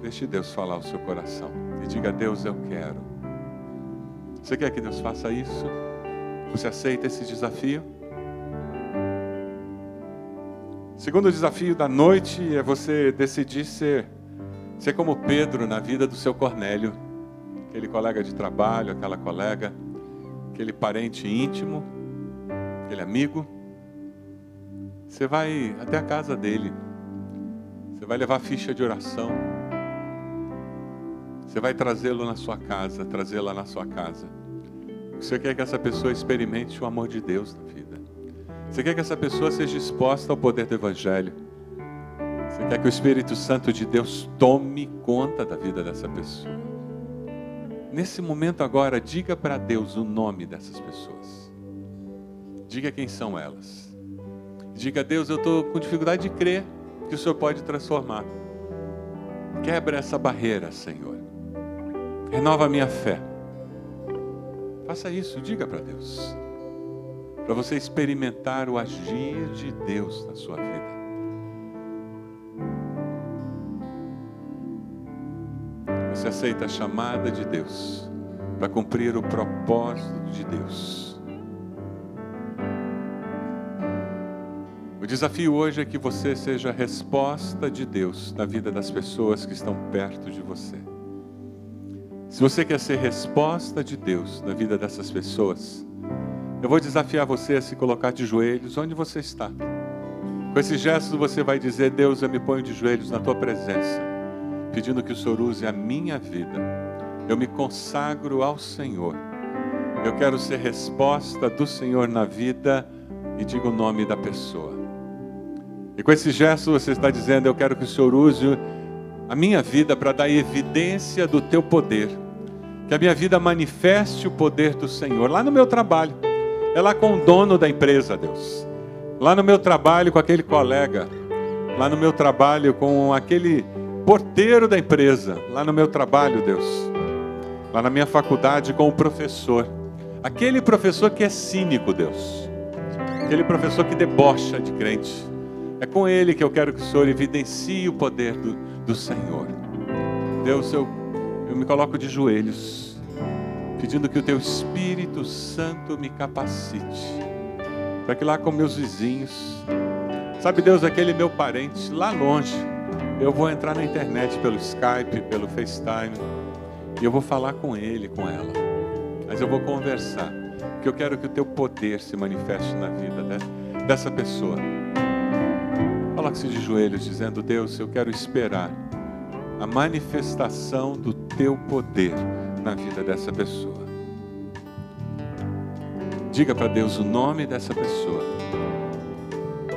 Deixe Deus falar ao seu coração e diga: Deus, eu quero. Você quer que Deus faça isso? Você aceita esse desafio? O segundo desafio da noite é você decidir ser como Pedro na vida do seu Cornélio, aquele colega de trabalho, aquela colega, aquele parente íntimo, aquele amigo. Você vai até a casa dele, você vai levar ficha de oração, você vai trazê-lo na sua casa, trazê-la na sua casa. Você quer que essa pessoa experimente o amor de Deus na vida. Você quer que essa pessoa seja exposta ao poder do Evangelho. Você quer que o Espírito Santo de Deus tome conta da vida dessa pessoa. Nesse momento agora, diga para Deus o nome dessas pessoas. Diga quem são elas. Diga: Deus, eu estou com dificuldade de crer que o Senhor pode transformar. Quebra essa barreira, Senhor. Renova a minha fé. Faça isso, diga para Deus. Para você experimentar o agir de Deus na sua vida. Você aceita a chamada de Deus para cumprir o propósito de Deus. O desafio hoje é que você seja a resposta de Deus na vida das pessoas que estão perto de você. Se você quer ser resposta de Deus na vida dessas pessoas, eu vou desafiar você a se colocar de joelhos onde você está. Com esse gesto você vai dizer: Deus, eu me ponho de joelhos na tua presença, pedindo que o Senhor use a minha vida. Eu me consagro ao Senhor. Eu quero ser resposta do Senhor na vida, e diga o nome da pessoa. E com esse gesto você está dizendo: eu quero que o Senhor use a minha vida para dar evidência do teu poder. Que a minha vida manifeste o poder do Senhor. Lá no meu trabalho. É lá com o dono da empresa, Deus. Lá no meu trabalho com aquele colega. Lá no meu trabalho com aquele porteiro da empresa. Lá no meu trabalho, Deus. Lá na minha faculdade com o professor. Aquele professor que é cínico, Deus. Aquele professor que debocha de crente. É com ele que eu quero que o Senhor evidencie o poder do Senhor. Deus, eu me coloco de joelhos, pedindo que o teu Espírito Santo me capacite, para que lá com meus vizinhos, sabe Deus, aquele meu parente lá longe, eu vou entrar na internet pelo Skype, pelo FaceTime, e eu vou falar com ele, com ela, mas eu vou conversar, porque eu quero que o teu poder se manifeste na vida dessa pessoa. Coloque-se de joelhos dizendo: Deus, eu quero esperar a manifestação do teu poder na vida dessa pessoa. Diga para Deus o nome dessa pessoa.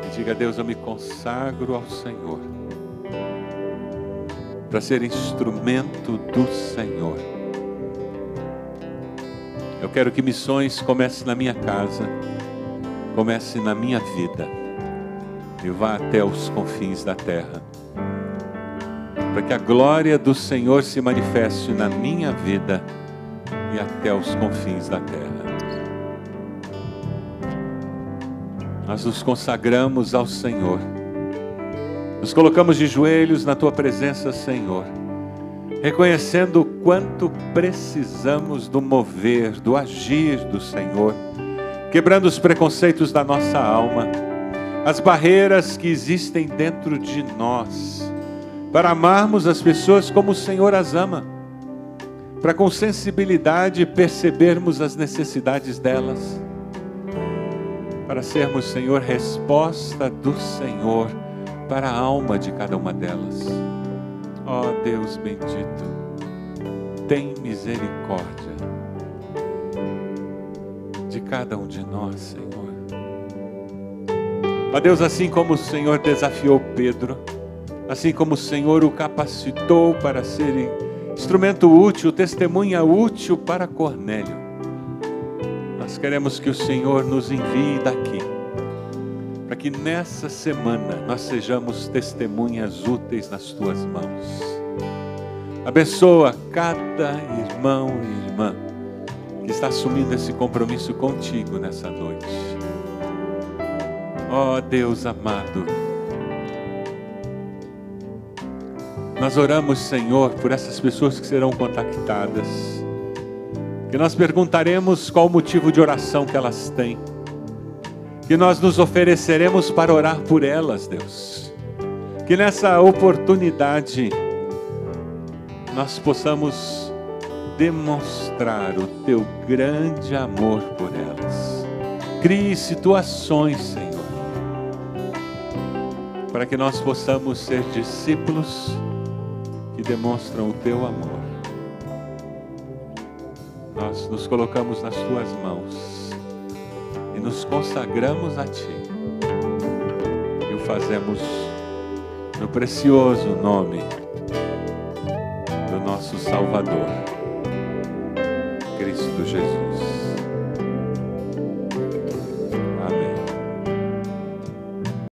E diga: Deus, eu me consagro ao Senhor para ser instrumento do Senhor. Eu quero que missões comecem na minha casa, comece na minha vida e vá até os confins da terra, para que a glória do Senhor se manifeste na minha vida e até os confins da terra. Nós nos consagramos ao Senhor, nos colocamos de joelhos na tua presença, Senhor, reconhecendo o quanto precisamos do mover, do agir do Senhor, quebrando os preconceitos da nossa alma, as barreiras que existem dentro de nós, para amarmos as pessoas como o Senhor as ama, para com sensibilidade percebermos as necessidades delas, para sermos, Senhor, resposta do Senhor para a alma de cada uma delas. Ó Deus bendito, tem misericórdia de cada um de nós, Senhor. Ó Deus, assim como o Senhor desafiou Pedro, assim como o Senhor o capacitou para ser instrumento útil, testemunha útil para Cornélio, nós queremos que o Senhor nos envie daqui, para que nessa semana nós sejamos testemunhas úteis nas Tuas mãos. Abençoa cada irmão e irmã que está assumindo esse compromisso contigo nessa noite. Ó Deus amado, nós oramos, Senhor, por essas pessoas que serão contactadas, que nós perguntaremos qual o motivo de oração que elas têm, que nós nos ofereceremos para orar por elas, Deus, que nessa oportunidade nós possamos demonstrar o Teu grande amor por elas. Crie situações, Senhor, para que nós possamos ser discípulos que demonstram o Teu amor. Nós nos colocamos nas Tuas mãos e nos consagramos a Ti. E o fazemos no precioso nome do nosso Salvador, Cristo Jesus.